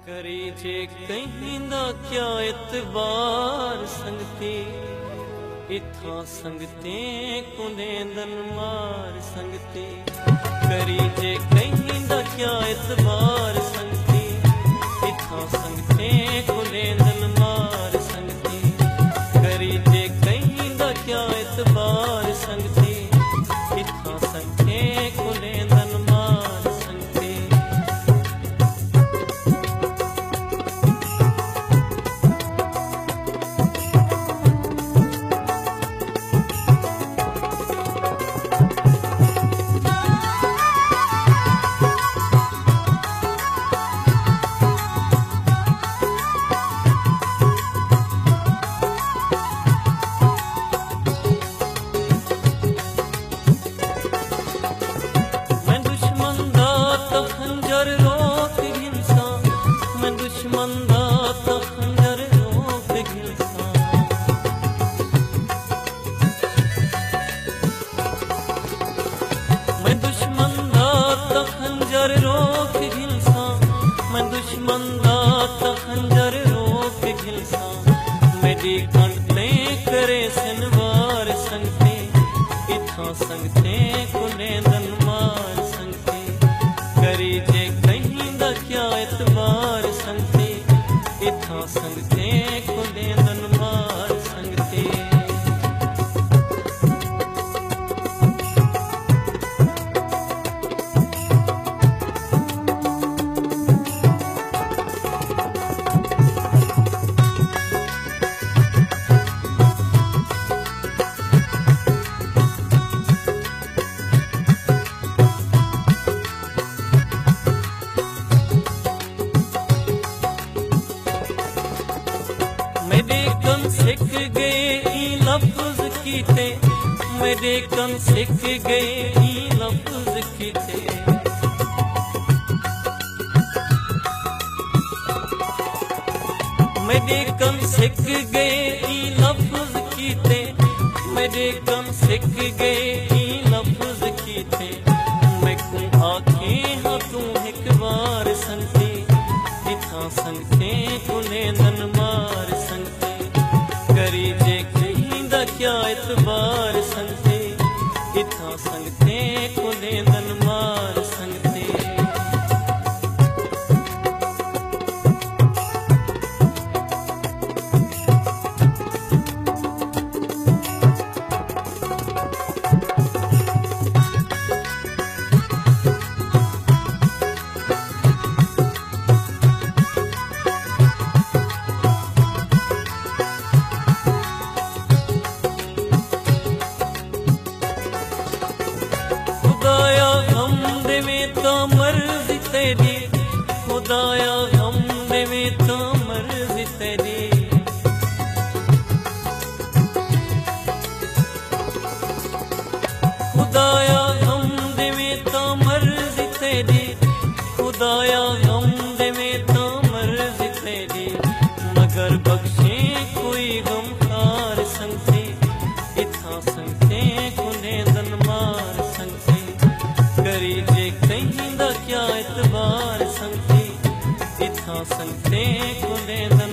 करी जे कहिंदा क्या इतबार संगती इथा संगते कुनेंदन मार संगती करी जे कहिंदा क्या इतबार संगती इथा संगते कुनेंदन मार संगती करी जे कहिंदा क्या इतबार संगती इथा संगते कुनेंदन मार संगती। दुश्मन दा खंजर रोक घिलसा मेरी कंटे करे सनवार संगते इथा संगते कुनेंदन मार संगते करी जे कहिंदा क्या इतबार संगते इथा संगते कुनेंदन मार संगते। मेरे कन सिख गए ई लफ्ज कीते मेरे कन सिख गए ई लफ्ज कीते मेरे कन सिख गए ई लफ्ज कीते मेरे कन सिख गए ई लफ्ज कीते मैं को आखे हाँ तू एक बार संगते इथा संगते कुनेंदन मार संगते करी जे कहिंदा क्या इतबार संगते इथा संगते कुनेंदन मार संगते। खुदाया हम देवे तो मर्जी तेरी खुदाया हम देवे तो मर्जी तेरी खुदाया हम देवे तो मर्जी तेरी खुदाया हम देवे तो मर्जी तेरी मगर बख्शे कोई गमखार संगते इथा संगते कुनेंदन मार संगते करी जे कहिंदा क्या इतबार संगते इथा संगते कुनेंदन